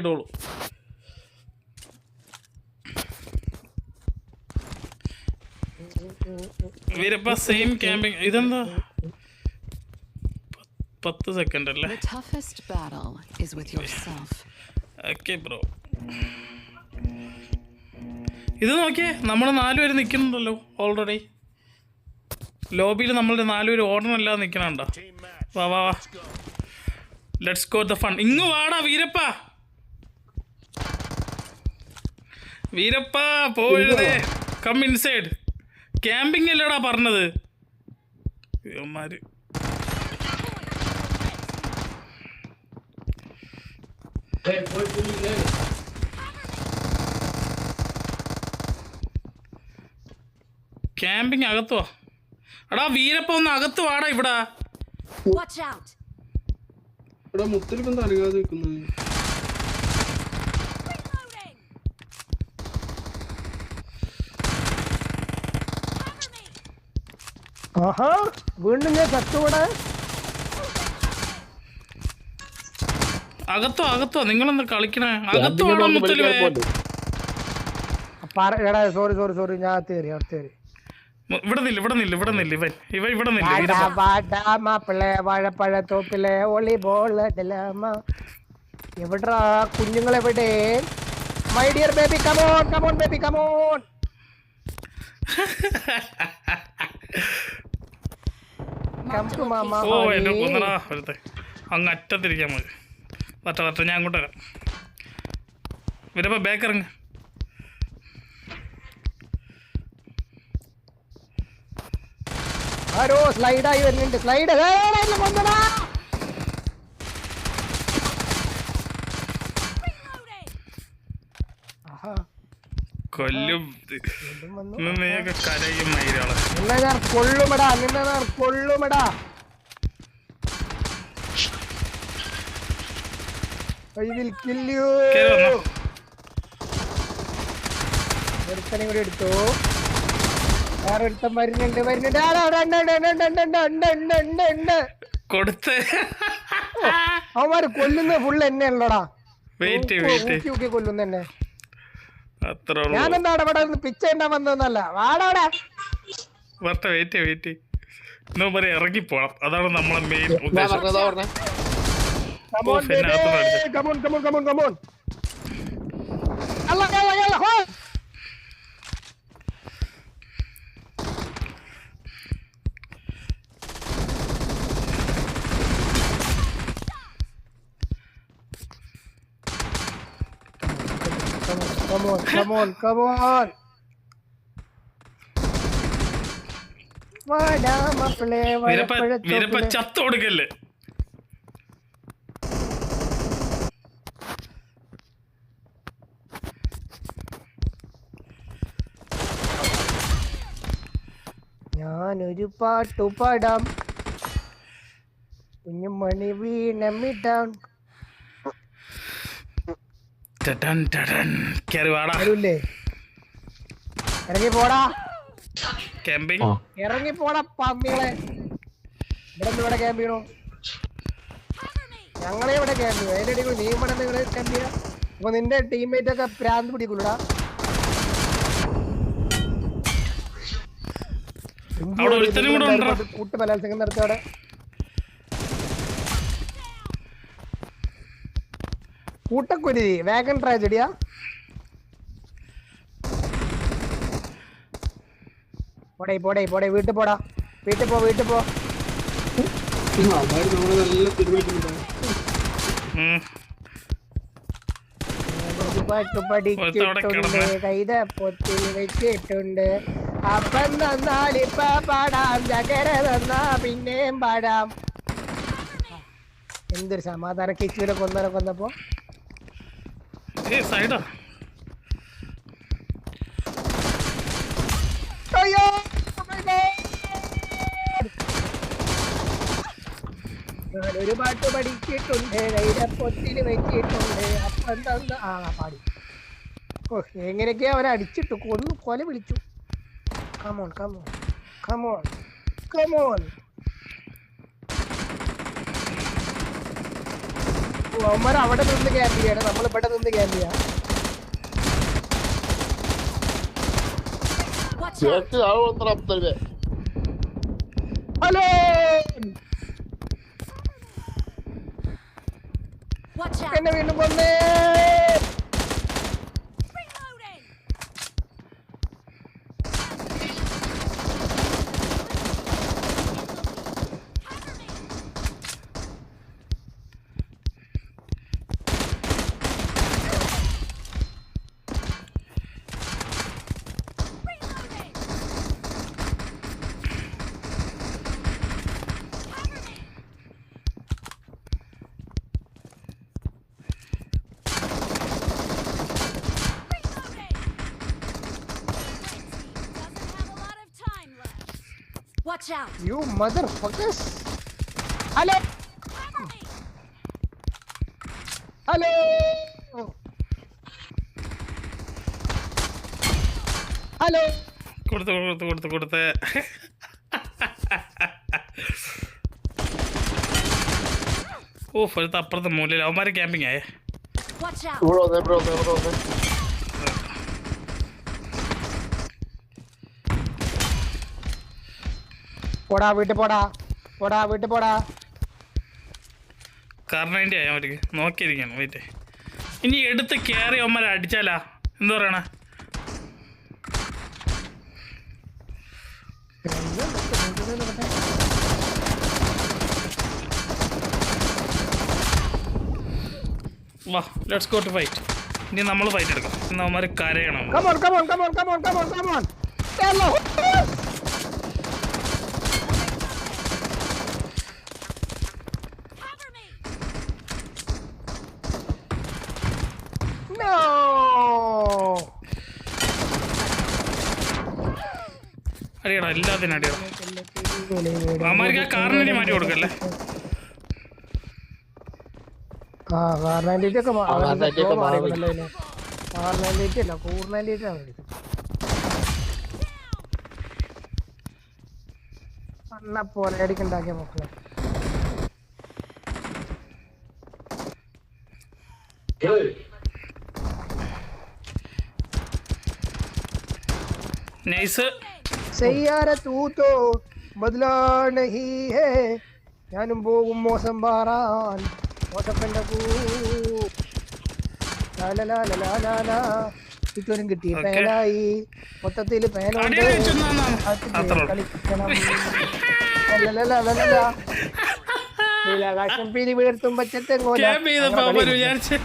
ഇടുള്ളൂ. Veerappa same camping. ഇതെന്താ 10 second അല്ലേ? Okay bro. ഇത് നോക്കിയേ, നമ്മൾ 4 പേര് നിൽക്കുന്നുണ്ടല്ലോ ഓൾറെഡി. ലോബിയിൽ നമ്മളുടെ 4 പേര് ഓടണമല്ലാതെ നിൽക്കണുണ്ടോ? വാ വാ വാ, ലെറ്റ്സ് ഗോ ദ ഫൺ. ഇങ്ങ് വാടാ വീരപ്പ. വീരപ്പ പോയതേ, കം ഇൻസൈഡ്. ക്യാമ്പിംഗ് അല്ലടാ പറഞ്ഞത്. ഇവന്മാര് ക്യാമ്പിംഗ് അകത്തോ? എടാ വീരപ്പ ഒന്ന് അകത്ത് വാടാ. ഇവിടെ മുത്തലിപ്പം തലകാതെ നിൽക്കുന്നത്. വീണ്ടും ഞാൻ ചത്തുകൂടെ. അകത്തോ അകത്തോ, നിങ്ങളെന്താ കളിക്കണേ? അകത്തോ ആണോ മുത്തലുവേ? സോറി സോറി സോറി, ഞാൻ അകത്തേറി. ഇവിടെ നില്ല ഇവിടെ നില്ല ഇവിടെ നില്ല ഇവ ഇവിടെ നില്ല. മാപ്പിളെ വാഴപ്പഴത്തോപ്പിലെ വോളിബോൾ എവിടാ കുഞ്ഞുങ്ങളെവിടെ? My dear baby, come on come on baby come on. ഓ എന്നെ കൊന്നടാ വെറുതെ. അങ്ങ് അറ്റത്തിരിക്കാൻ മതി. വട്ട ഞാൻ അങ്ങോട്ട് വരാം. വരുമ്പോ ബാക്ക് ഇറങ്ങ. ആരോ സ്ലൈഡായി വരുന്നുണ്ട്. സ്ലൈഡ് കൊല്ലും. കരയും മയിലാള്. കൊള്ളുമെടാ, കൊള്ളുമെടാ. ഒരുത്തനെ കൂടി എടുത്തു. വേറെ ഒരുത്തൻ വരുന്നുണ്ട്. അവന്മാര് കൊല്ലുന്ന ഫുള്ള് എന്നെ ഉള്ളടാ. കൊല്ലുന്ന എന്നെ. ഞാനെന്താ ഇവിടെ പിച്ച ഉണ്ടാ വന്നല്ല. വാടാടാ ഇറങ്ങിപ്പോണം. അതാണ് നമ്മളെ മെയിൻ ഉദ്ദേശം. വീരപ്പ ചത്ത് കൊടുക്കല്ലേ. ഞാനൊരു പാട്ടു പാടാം, കുഞ്ഞുമണി വീണമിടാം. ഇറങ്ങി പോടാ, ഇറങ്ങി പോടാ പന്നികളെ. ഇവിടെ ക്യാമ്പ് ചെയ്യണോ? ഞങ്ങളെ ഇവിടെ ക്യാമ്പ് ചെയ്യും. അതിന്റെ ഇടയിൽ നീ ഇവിടെ നിങ്ങൾ ക്യാമ്പ് ചെയ്യാം. അപ്പൊ നിന്റെ ടീംമേറ്റ് ഒക്കെ പ്രാന്ത് പിടിക്കൂലടാ. കൂട്ട് ബലാത്സംഗം നടത്തോടെ. കൂട്ടക്കുരുതി വാഗൺ ട്രാജഡിയാ. പോടേ പോടേ പോടേ, വീട്ടിൽ പോടാ, വീട്ടിൽ പോ. പഠിച്ചിട്ടുണ്ട്, കൈത പൊത്തിൽ വെച്ചിട്ടുണ്ട്. അപ്പം തന്നാലിപ്പ പാടാം, ചകര തന്നാ പിന്നെയും പാടാം. എന്തൊരു സമാധാനം. കിച്ചുവിനെ കൊന്നപ്പോ അയ്യോ ഞാനൊരു പാട്ട് പഠിച്ചിട്ടുണ്ട്, കൈതപ്പൊത്തിൽ വെച്ചിട്ടുണ്ട്. അപ്പം തന്ന പാടി. ഓ എങ്ങനെയൊക്കെയാ അവരെ അടിച്ചിട്ടു കൊല വിളിച്ചു. Come on come on come on come on. അവന്മാർ അവിടെ നിന്ന് ക്യാമ്പ് ചെയ്യാണ്, നമ്മൾ ഇവിടെ നിന്ന് ക്യാമ്പ് ചെയ്യാം. ഹലോ എന്നെ വീണ്ടും കൊന്നേ. Watch out! You motherfuckers! Hello! Hello! Hello! കൊടുത്ത് ഓഫ് അടുത്ത അപ്പുറത്തെ മൂലയിൽ അവന്മാര് ക്യാമ്പിങ് ആയേ. Watch out! പോടാ വീട്ടിൽ പോടാ, പോടാ വീട്ടിൽ പോടാ. കാരണം അതിൻ്റെ ആയാൽ അവർക്ക് നോക്കിയിരിക്കണം. വെയിറ്റ്, ഇനി എടുത്ത് കയറി അവന്മാരെ അടിച്ചാലാ എന്താ പറയണേ? വാ ലെറ്റ്സ് ഗോ ടു ഫൈറ്റ്. ഇനി നമ്മൾ ഫൈറ്റ് എടുക്കാം. ഇന്ന് അവന്മാർ കരയണം. Come on, come on, come on, come on, come on, come on. Hello! Cover me! No! അടിയടാ, എല്ലാത്തിനും അടിയടാ. അവന്മാർക്ക് ആ കാറിനെ മാറ്റി കൊടുക്കല്ലേ? ആ കാർണാൻഡേറ്റ് ഒക്കെ മാറിക്കൊണ്ടല്ലോ. കാർണാൻഡേറ്റ് അല്ല, കൂർണാൻഡേറ്റ് ആണ് അണ്ണ പോലെ അടിക്കുണ്ടാക്കിയ മക്കളെ. നൈസ്. സയ്യാര തൂ തോ ബദലാ നഹീ ഹേ. ഞാനും പോകും മോശം പാറാൻ. മോശപ്പന്റെ ചുറ്റും കിട്ടി പേനായി. മൊത്തത്തില് പേനുണ്ട്. കളിക്കണം. നീലാകാശം പിരി വീഴ്ത്തും പച്ചത്തെങ്ങോല. ക്യാമ്പ് ചെയ്തപ്പോ അവന്മാര് വിചാരിച്ച്